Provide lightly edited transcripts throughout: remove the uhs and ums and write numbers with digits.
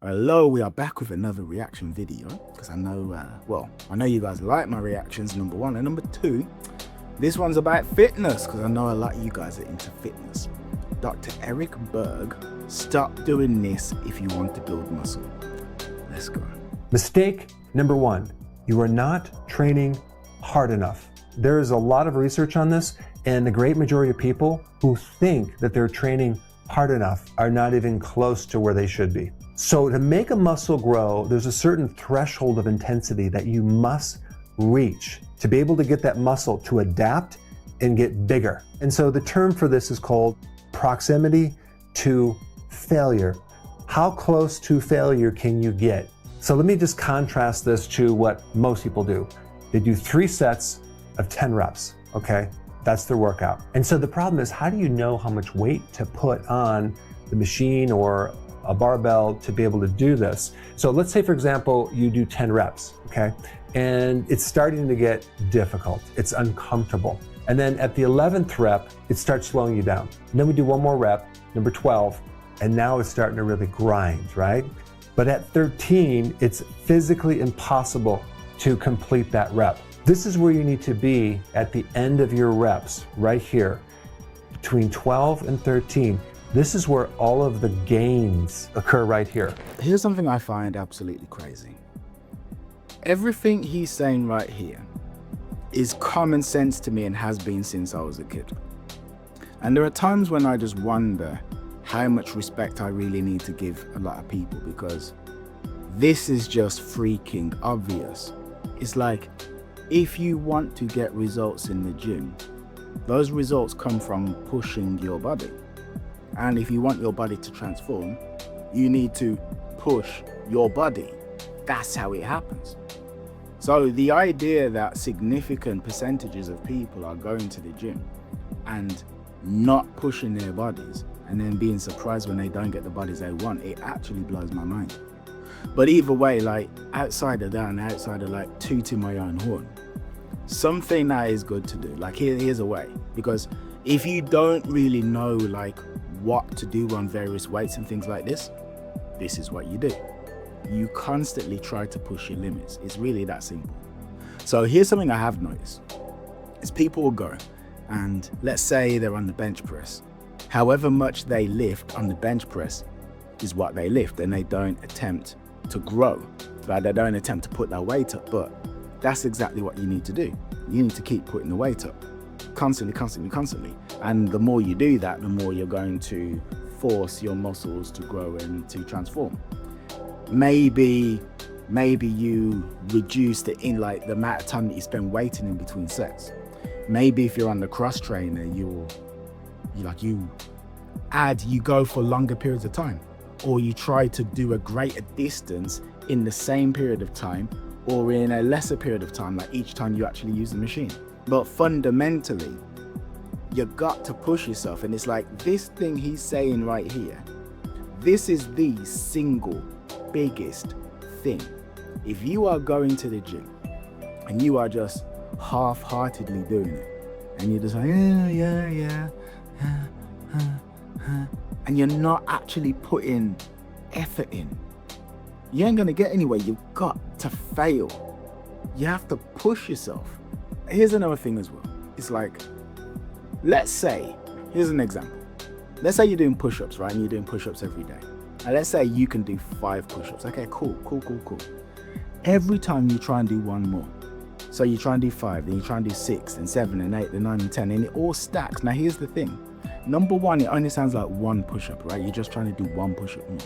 Hello, we are back with another reaction video because I know you guys like my reactions, number one, and number two, this one's about fitness because I know a lot of you guys are into fitness. Dr. Eric Berg, stop doing this if you want to build muscle. Let's go. Mistake number one, you are not training hard enough. There is a lot of research on this, and the great majority of people who think that they're training hard enough are not even close to where they should be. So to make a muscle grow, there's a certain threshold of intensity that you must reach to be able to get that muscle to adapt and get bigger. And so the term for this is called proximity to failure. How close to failure can you get? So let me just contrast this to what most people do. They do 3 sets of 10 reps, okay? That's their workout. And so the problem is, how do you know how much weight to put on the machine or a barbell to be able to do this? So let's say, for example, you do 10 reps, okay? And it's starting to get difficult. It's uncomfortable. And then at the 11th rep, it starts slowing you down. And then we do one more rep, number 12, and now it's starting to really grind, right? But at 13, it's physically impossible to complete that rep. This is where you need to be at the end of your reps, right here, between 12 and 13. This is where all of the gains occur right here. Here's something I find absolutely crazy. Everything he's saying right here is common sense to me and has been since I was a kid. And there are times when I just wonder how much respect I really need to give a lot of people, because this is just freaking obvious. It's like, if you want to get results in the gym, those results come from pushing your body. And if you want your body to transform, you need to push your body. That's how it happens. So the idea that significant percentages of people are going to the gym and not pushing their bodies and then being surprised when they don't get the bodies they want, it actually blows my mind. But either way, like, outside of that and outside of like tooting my own horn, something that is good to do, like here's a way, because if you don't really know like what to do on various weights and things like this is what you do. You constantly try to push your limits. It's really that simple. So here's something I have noticed, is people will go and let's say they're on the bench press. However much they lift on the bench press is what they lift, and they don't attempt to grow. Like, they don't attempt to put their weight up, but that's exactly what you need to do. You need to keep putting the weight up constantly, constantly, constantly. And the more you do that, the more you're going to force your muscles to grow and to transform. Maybe you reduce the amount of time that you spend waiting in between sets. Maybe if you're on the cross trainer, you go for longer periods of time, or you try to do a greater distance in the same period of time or in a lesser period of time, like each time you actually use the machine. But fundamentally, you got to push yourself. And it's like this thing he's saying right here, this is the single biggest thing. If you are going to the gym and you are just half-heartedly doing it, and you're just like, yeah, and you're not actually putting effort in, you ain't gonna get anywhere. You've got to fail. You have to push yourself. Here's another thing as well. It's like, let's say, here's an example. Let's say you're doing push-ups, right? And you're doing push-ups every day. And let's say you can do 5 push-ups. Okay, cool. Every time you try and do one more. So you try and do 5, then you try and do 6, and 7, and 8, and 9, and 10, and it all stacks. Now here's the thing. Number one, it only sounds like one push-up, right? You're just trying to do one push-up more.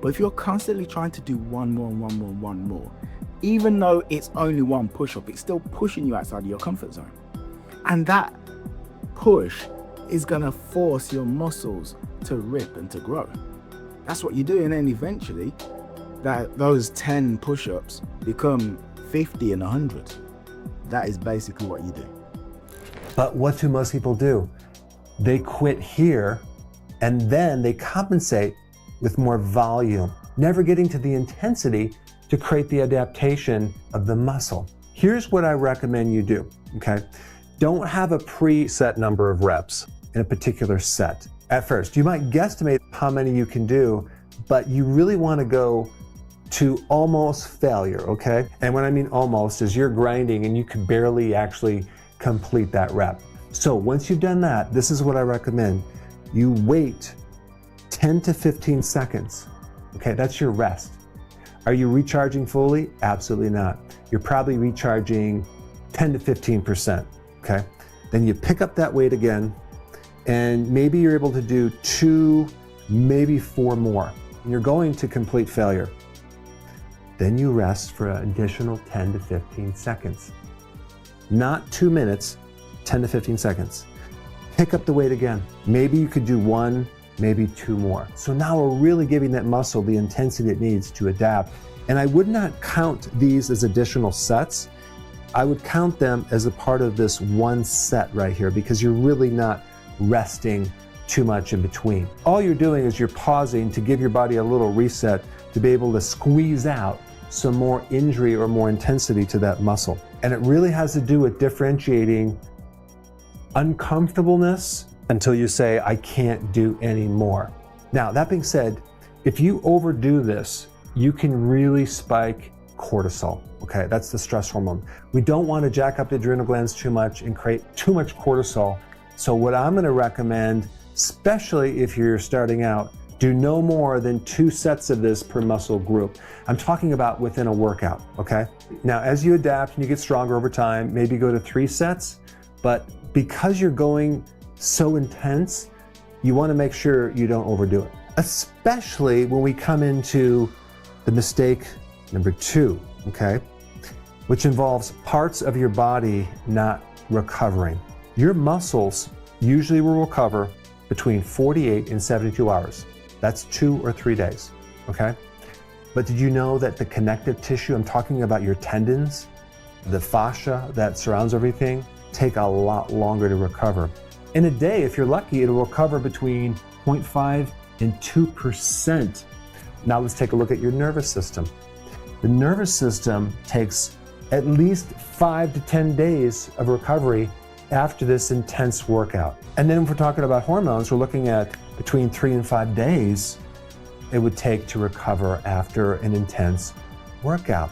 But if you're constantly trying to do one more, even though it's only one push-up, it's still pushing you outside of your comfort zone. And that push is gonna force your muscles to rip and to grow. That's what you do, and then eventually those 10 push-ups become 50 and 100. That is basically what you do. But what do most people do? They quit here, and then they compensate with more volume, never getting to the intensity to create the adaptation of the muscle. Here's what I recommend you do, okay? Don't have a preset number of reps in a particular set. At first, you might guesstimate how many you can do but you really want to go to almost failure, okay? And when I mean almost is you're grinding and you can barely actually complete that rep. So once you've done that, this is what I recommend. You wait 10 to 15 seconds, okay? That's your rest. Are you recharging fully? Absolutely not. You're probably recharging 10 to 15%, okay? Then you pick up that weight again, and maybe you're able to do 2, maybe 4 more. And you're going to complete failure. Then you rest for an additional 10 to 15 seconds. Not 2 minutes, 10 to 15 seconds. Pick up the weight again. Maybe you could do 1, maybe 2 more. So now we're really giving that muscle the intensity it needs to adapt. And I would not count these as additional sets. I would count them as a part of this one set right here, because you're really not resting too much in between. All you're doing is you're pausing to give your body a little reset to be able to squeeze out some more injury or more intensity to that muscle. And it really has to do with differentiating uncomfortableness until you say, I can't do any more. Now, that being said, if you overdo this, you can really spike cortisol, okay? That's the stress hormone. We don't want to jack up the adrenal glands too much and create too much cortisol. So what I'm going to recommend, especially if you're starting out, do no more than 2 sets of this per muscle group. I'm talking about within a workout, okay? Now, as you adapt and you get stronger over time, maybe go to 3 sets, but because you're going so intense, you want to make sure you don't overdo it, especially when we come into the mistake number 2, okay? Which involves parts of your body not recovering. Your muscles usually will recover between 48 and 72 hours. That's 2 or 3 days, okay? But did you know that the connective tissue, I'm talking about your tendons, the fascia that surrounds everything, take a lot longer to recover. In a day, if you're lucky, it'll recover between 0.5 and 2%. Now let's take a look at your nervous system. The nervous system takes at least 5 to 10 days of recovery after this intense workout. And then if we're talking about hormones, we're looking at between 3 and 5 days it would take to recover after an intense workout.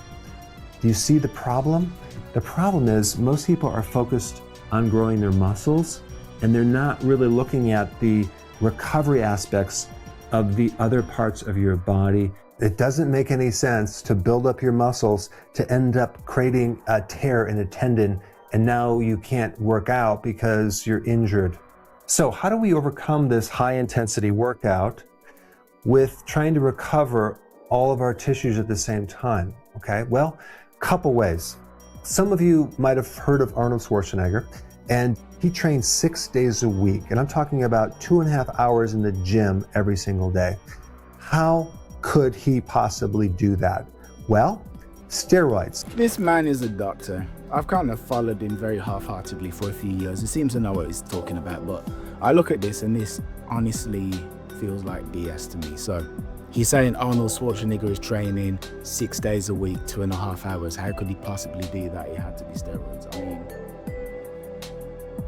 Do you see the problem? The problem is most people are focused on growing their muscles and they're not really looking at the recovery aspects of the other parts of your body. It doesn't make any sense to build up your muscles to end up creating a tear in a tendon and now you can't work out because you're injured. So how do we overcome this high intensity workout with trying to recover all of our tissues at the same time? Okay, well, couple ways. Some of you might have heard of Arnold Schwarzenegger, and he trains 6 days a week, and I'm talking about 2.5 hours in the gym every single day. How could he possibly do that? Well, steroids. This man is a doctor. I've kind of followed him very half-heartedly for a few years. He seems to know what he's talking about, but I look at this and this honestly feels like BS to me. So he's saying Arnold Schwarzenegger is training 6 days a week, 2.5 hours. How could he possibly do that? It had to be steroids. I mean,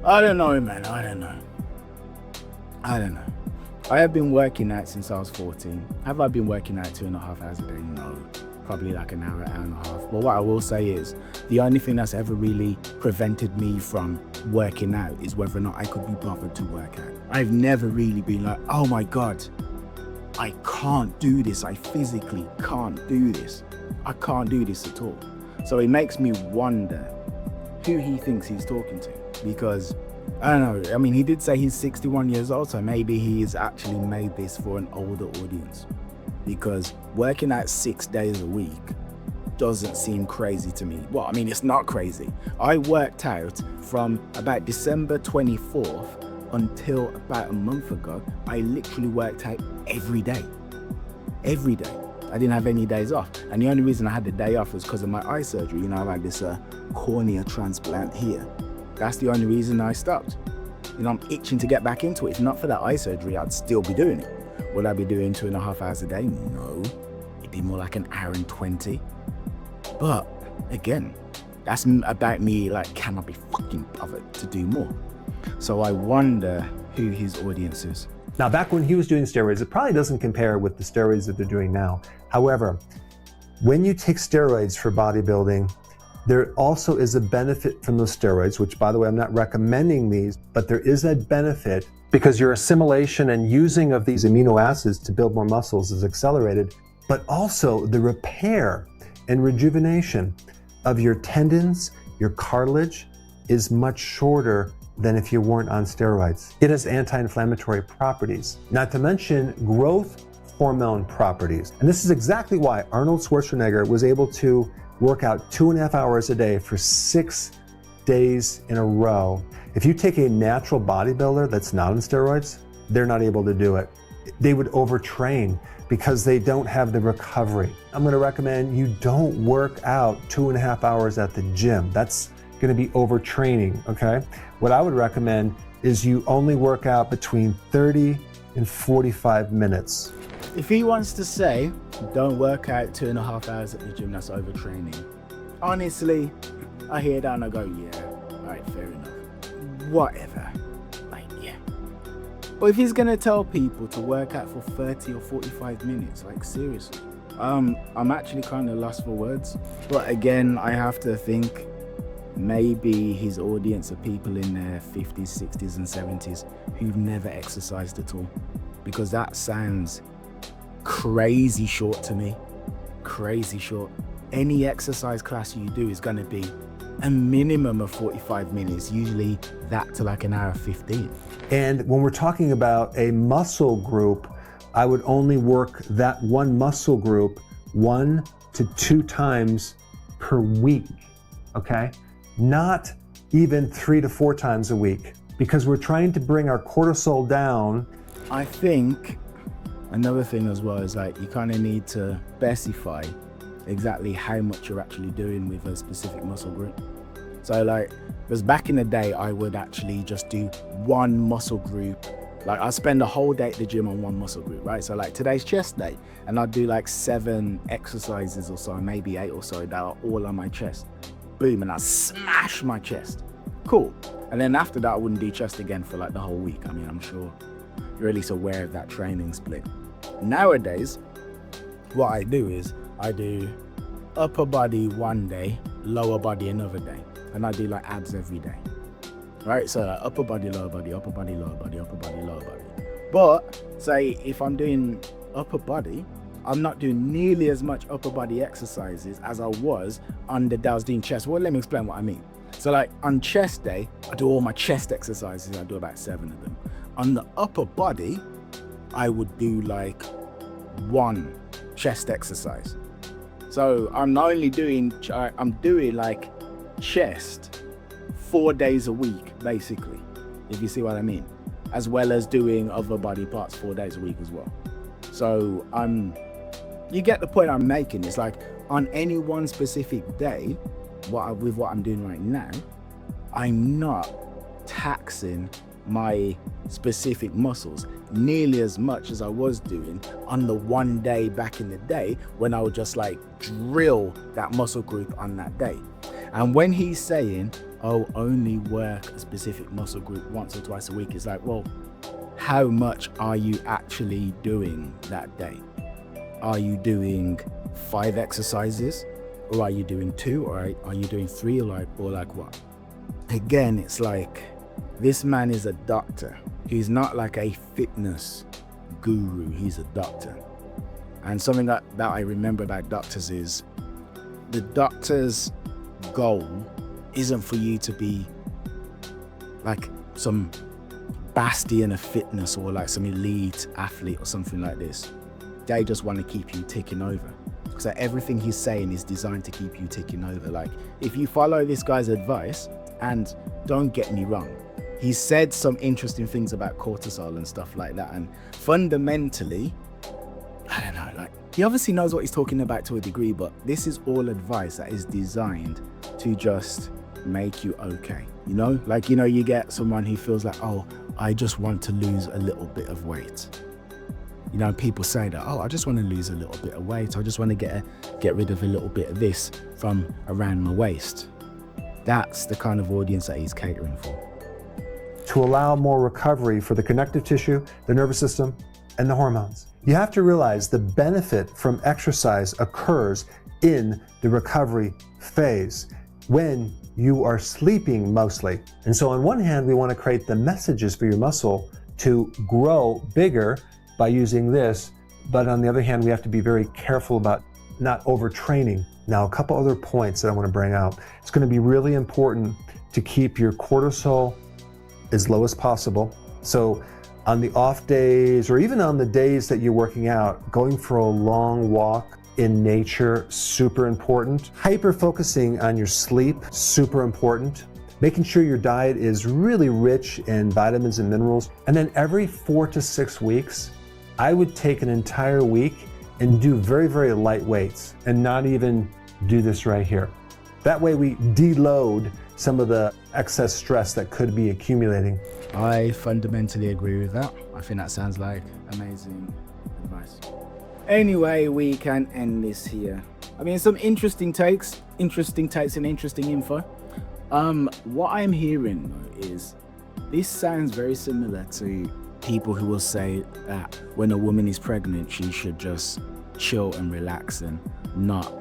I don't know, man. I don't know. I have been working out since I was 14. Have I been working out 2.5 hours a day? No. Probably like an hour, hour and a half. But what I will say is, the only thing that's ever really prevented me from working out is whether or not I could be bothered to work out. I've never really been like, oh my God, I can't do this. I physically can't do this. I can't do this at all. So it makes me wonder who he thinks he's talking to, because I don't know. I mean, he did say he's 61 years old, so maybe he's actually made this for an older audience, because working out 6 days a week doesn't seem crazy to me. Well, I mean, it's not crazy. I worked out from about December 24th until about a month ago. I literally worked out every day. Every day. I didn't have any days off. And the only reason I had the day off was because of my eye surgery. You know, I've had this cornea transplant here. That's the only reason I stopped. You know, I'm itching to get back into it. If not for that eye surgery, I'd still be doing it. Would I be doing 2.5 hours a day? No. It'd be more like an hour and 20. But again, that's about me, like, can I be fucking bothered to do more? So I wonder who his audience is. Now, back when he was doing steroids, it probably doesn't compare with the steroids that they're doing now. However, when you take steroids for bodybuilding, there also is a benefit from those steroids, which, by the way, I'm not recommending these, but there is a benefit because your assimilation and using of these amino acids to build more muscles is accelerated, but also the repair and rejuvenation of your tendons, your cartilage is much shorter than if you weren't on steroids. It has anti-inflammatory properties, not to mention growth hormone properties. And this is exactly why Arnold Schwarzenegger was able to work out 2.5 hours a day for 6 days in a row. If you take a natural bodybuilder that's not on steroids, they're not able to do it. They would overtrain because they don't have the recovery. I'm gonna recommend you don't work out 2.5 hours at the gym. That's gonna be overtraining, okay? What I would recommend is you only work out between 30 and 45 minutes. If he wants to say, don't work out 2.5 hours at the gym, that's overtraining. Honestly, I hear that and I go, yeah, right, fair enough. Whatever, like, yeah. But if he's gonna tell people to work out for 30 or 45 minutes, like seriously, I'm actually kind of lost for words. But again, I have to think maybe his audience are people in their 50s, 60s and 70s who've never exercised at all, because that sounds crazy short to me. Crazy short. Any exercise class you do is going to be a minimum of 45 minutes, usually that to like an hour 15. And when we're talking about a muscle group, I would only work that one muscle group 1 to 2 times per week, okay? Not even 3 to 4 times a week, because we're trying to bring our cortisol down. I think another thing as well is like you kind of need to specify exactly how much you're actually doing with a specific muscle group. So like, because back in the day, I would actually just do one muscle group. Like I spend a whole day at the gym on one muscle group, right? So like today's chest day, and I'd do like 7 exercises or so, maybe 8 or so that are all on my chest. Boom, and I smash my chest. Cool. And then after that, I wouldn't do chest again for like the whole week. I mean, I'm sure you're at least aware of that training split. Nowadays, what I do is I do upper body one day, lower body another day. And I do like abs every day. Right? So like upper body, lower body, upper body, lower body, upper body, lower body. But say if I'm doing upper body, I'm not doing nearly as much upper body exercises as I was on the day I was doing chest. Well, let me explain what I mean. So like on chest day, I do all my chest exercises. I do about 7 of them. On the upper body, I would do like 1 chest exercise. So I'm not only doing, I'm doing like chest 4 days a week, basically, if you see what I mean, as well as doing other body parts 4 days a week as well. So you get the point I'm making. It's like on any one specific day, with what I'm doing right now, I'm not taxing my specific muscles nearly as much as I was doing on the one day back in the day when I would just like drill that muscle group on that day. And when he's saying, oh, only work a specific muscle group once or twice a week, it's like, well, how much are you actually doing that day? Are you doing 5 exercises, or are you doing 2, or are you doing 3, or like what? Again, it's like, this man is a doctor. He's not like a fitness guru, he's a doctor. And something that I remember about doctors is, the doctor's goal isn't for you to be like some bastion of fitness or like some elite athlete or something like this. They just want to keep you ticking over. So everything he's saying is designed to keep you ticking over. Like if you follow this guy's advice, and don't get me wrong, he said some interesting things about cortisol and stuff like that. And fundamentally, I don't know, like he obviously knows what he's talking about to a degree, but this is all advice that is designed to just make you okay. You know, like, you know, you get someone who feels like, oh, I just want to lose a little bit of weight. You know, people say that, oh, I just want to lose a little bit of weight. I just want to get rid of a little bit of this from around my waist. That's the kind of audience that he's catering for. to allow more recovery for the connective tissue, the nervous system, and the hormones. You have to realize the benefit from exercise occurs in the recovery phase when you are sleeping mostly. And so on one hand, we want to create the messages for your muscle to grow bigger by using this, but on the other hand, we have to be very careful about not overtraining. Now, a couple other points that I want to bring out. It's going to be really important to keep your cortisol as low as possible. So on the off days, or even on the days that you're working out, going for a long walk in nature, super important. Hyper focusing on your sleep, super important. Making sure your diet is really rich in vitamins and minerals. And then every 4 to 6 weeks, I would take an entire week and do very, very light weights and not even do this right here. That way we deload some of the excess stress that could be accumulating. I fundamentally agree with that. I think that sounds like amazing advice. Anyway, we can end this here. I mean, some interesting takes and interesting info. What I'm hearing though is this sounds very similar to people who will say that when a woman is pregnant, she should just chill and relax and not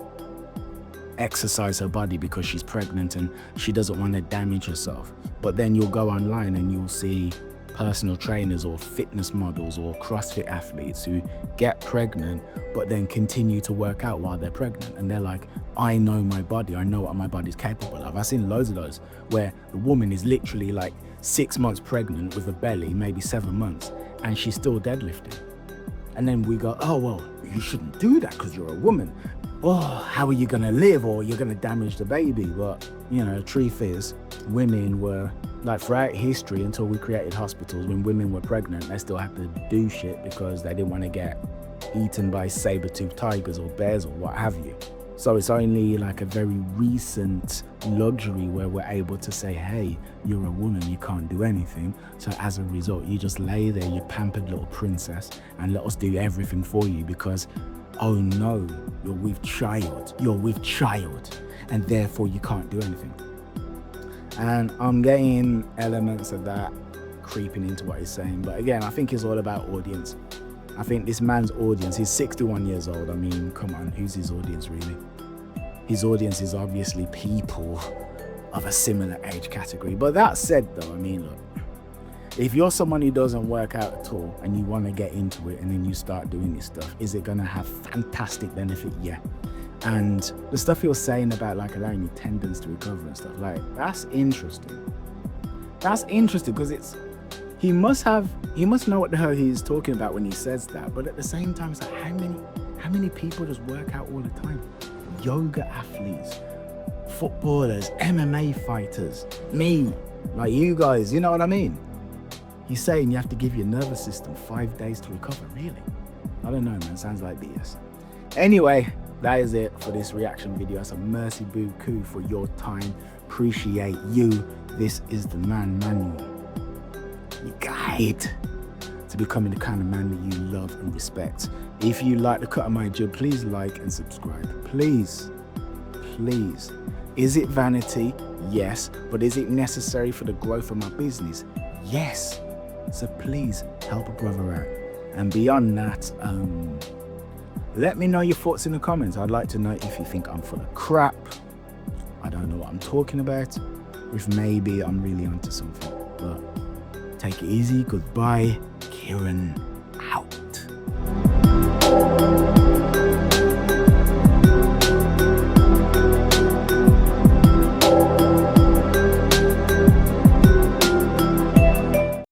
exercise her body because she's pregnant and she doesn't want to damage herself. But then you'll go online and you'll see personal trainers or fitness models or CrossFit athletes who get pregnant but then continue to work out while they're pregnant, and they're like, I know my body, I know what my body's capable of. I've seen loads of those where the woman is literally like 6 months pregnant with a belly, maybe 7 months, and she's still deadlifting. And then we go, oh well, you shouldn't do that because you're a woman. Oh, how are you gonna live? Or you're gonna damage the baby. But you know, the truth is, women were, like, throughout history until we created hospitals, when women were pregnant, they still had to do shit because they didn't want to get eaten by saber-toothed tigers or bears or what have you. So it's only like a very recent luxury where we're able to say, hey, you're a woman, you can't do anything. So as a result, you just lay there, you pampered little princess, and let us do everything for you because, oh no, you're with child, and therefore you can't do anything. And I'm getting elements of that creeping into what he's saying. But again, I think it's all about audience. I think this man's audience, he's 61 years old. I mean, come on, who's his audience really? His audience is obviously people of a similar age category. But that said though, I mean, look, if you're someone who doesn't work out at all and you want to get into it and then you start doing this stuff, is it going to have fantastic benefit? Yeah. And the stuff he was saying about like allowing your tendons to recover and stuff, like, that's interesting. That's interesting because it's, he must know what the hell he's talking about when he says that. But at the same time, it's like, how many people just work out all the time? Yoga athletes, footballers, MMA fighters, me, like you guys, you know what I mean? He's saying you have to give your nervous system 5 days to recover. Really? I don't know, man. Sounds like BS. Anyway, that is it for this reaction video. That's a merci beaucoup for your time. Appreciate you. This is the Man Manual. Your guide to becoming the kind of man that you love and respect. If you like the cut of my jib, please like and subscribe. Please. Please. Is it vanity? Yes. But is it necessary for the growth of my business? Yes. So please help a brother out. And beyond that, let me know your thoughts in the comments. I'd like to know if you think I'm full of crap, I don't know what I'm talking about, or if maybe I'm really onto something. But take it easy. Goodbye. Kieran out.